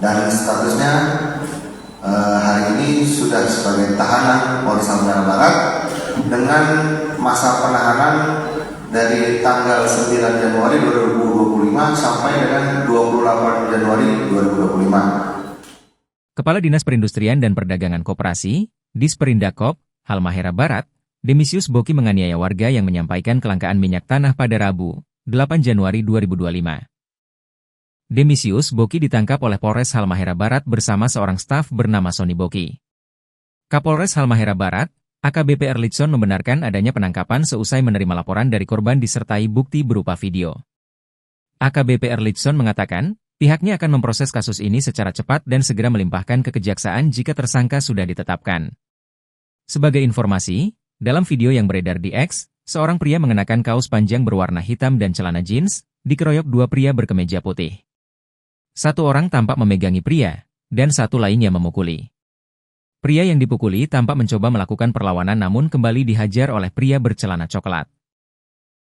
dan statusnya hari ini sudah sebagai tahanan Polres Halmahera Barat dengan masa penahanan dari tanggal 9 Januari 2025 sampai dengan 28 Januari 2025. Kepala Dinas Perindustrian dan Perdagangan Koperasi, Disperindakop, Halmahera Barat, Demisius Boki menganiaya warga yang menyampaikan kelangkaan minyak tanah pada Rabu, 8 Januari 2025. Demisius Boki ditangkap oleh Polres Halmahera Barat bersama seorang staf bernama Sony Boki. Kapolres Halmahera Barat, AKBP Erlitson membenarkan adanya penangkapan seusai menerima laporan dari korban disertai bukti berupa video. AKBP Erlitson mengatakan, pihaknya akan memproses kasus ini secara cepat dan segera melimpahkan ke kejaksaan jika tersangka sudah ditetapkan. Sebagai informasi, dalam video yang beredar di X, seorang pria mengenakan kaos panjang berwarna hitam dan celana jeans, dikeroyok dua pria berkemeja putih. Satu orang tampak memegangi pria, dan satu lainnya memukuli. Pria yang dipukuli tampak mencoba melakukan perlawanan namun kembali dihajar oleh pria bercelana coklat.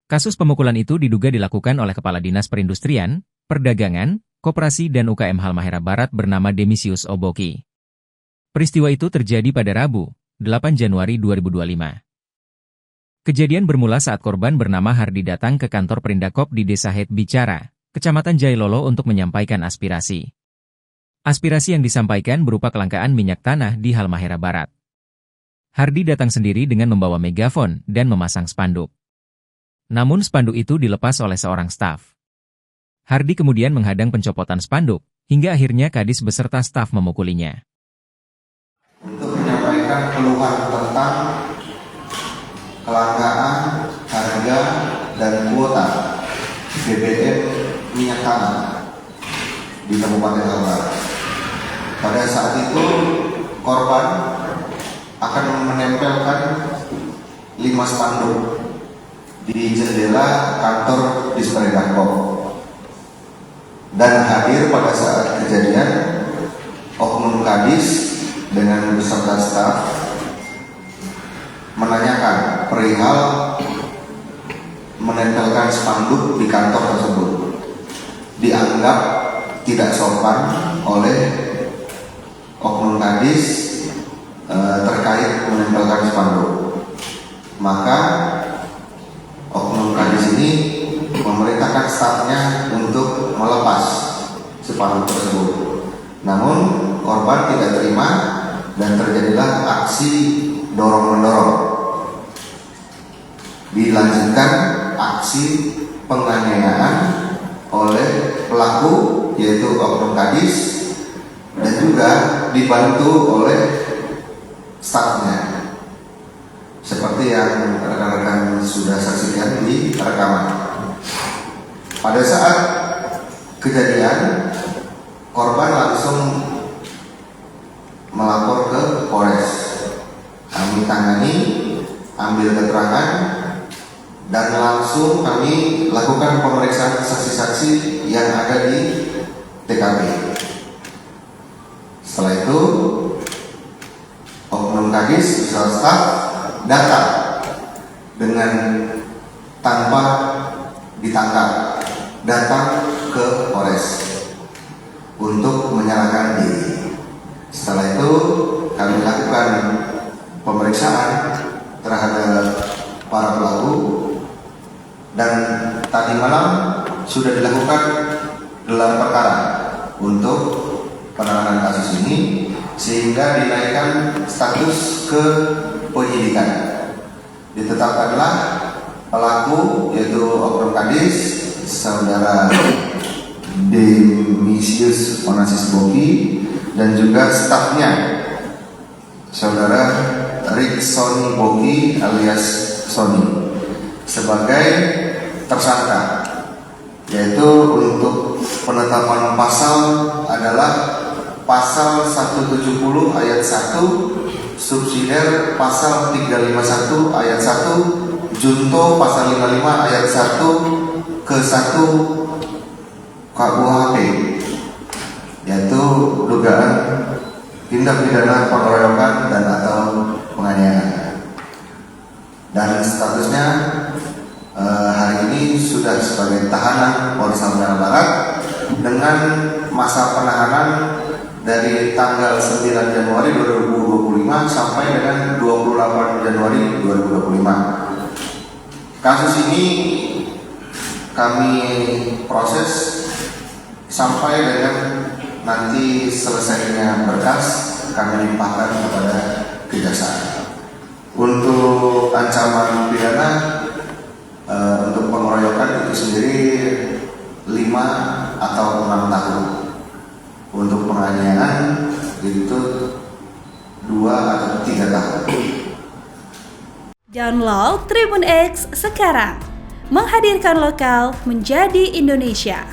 Kasus pemukulan itu diduga dilakukan oleh Kepala Dinas Perindustrian, Perdagangan, Koperasi dan UKM Halmahera Barat bernama Demisius Boki. Peristiwa itu terjadi pada Rabu, 8 Januari 2025. Kejadian bermula saat korban bernama Hardi datang ke kantor Perindakop di Desa Het Bicara, Kecamatan Jailolo untuk menyampaikan aspirasi. Aspirasi yang disampaikan berupa kelangkaan minyak tanah di Halmahera Barat. Hardi datang sendiri dengan membawa megafon dan memasang spanduk. Namun spanduk itu dilepas oleh seorang staf. Hardi kemudian menghadang pencopotan spanduk, hingga akhirnya Kadis beserta staf memukulinya. Untuk menyampaikan keluhan tentang kelangkaan harga dan kuota BBM minyak tanah di Kabupaten Halmahera. Pada saat itu korban akan menempelkan 5 spanduk di jendela kantor Disperindakop dan hadir pada saat kejadian oknum Kadis dengan beserta staf menanyakan perihal menempelkan spanduk di kantor tersebut. Dianggap tidak sopan oleh oknum Kadis terkait menempelkan spanduk. Maka oknum Kadis ini memerintahkan stafnya untuk melepas spanduk tersebut. Namun korban tidak terima dan terjadilah aksi dorong-mendorong. Dilanjutkan aksi penganiayaan oleh pelaku yaitu oknum Kadis dan juga dibantu oleh stafnya seperti yang rekan-rekan sudah saksikan di rekaman. Pada saat kejadian korban langsung melapor ke Polres. Kami tangani, ambil keterangan, dan langsung kami lakukan pemeriksaan saksi-saksi yang ada di TKP. Setelah itu, oknum Kadis beserta staf datang dengan tanpa ditangkap, datang ke Polres untuk menyerahkan diri. Setelah itu, kami lakukan pemeriksaan terhadap para pelaku. Dan tadi malam sudah dilakukan gelar perkara untuk penanganan kasus ini sehingga dinaikkan status ke penyidikan. Ditetapkanlah pelaku yaitu oknum Kadis saudara Demisius Boki dan juga stafnya saudara Sony Boki alias Sony sebagai tersangka, yaitu untuk penetapan pasal adalah pasal 170 ayat 1 subsidiar pasal 351 ayat 1 junto pasal 55 ayat 1 ke 1 KUHP, yaitu dugaan tindak pidana pengeroyokan dan atau penganiayaan. Dan statusnya hari ini sudah sebagai tahanan Polres Halmahera Barat dengan masa penahanan dari tanggal 9 Januari 2025 sampai dengan 28 Januari 2025. Kasus ini kami proses sampai dengan nanti selesainya berkas kami limpahkan kepada kejaksaan. Untuk ancaman pidana untuk pengeroyokan itu sendiri 5 atau 6 tahun. Untuk penganiayaan itu 2 atau 3 tahun. Download Tribun X sekarang, menghadirkan lokal menjadi Indonesia.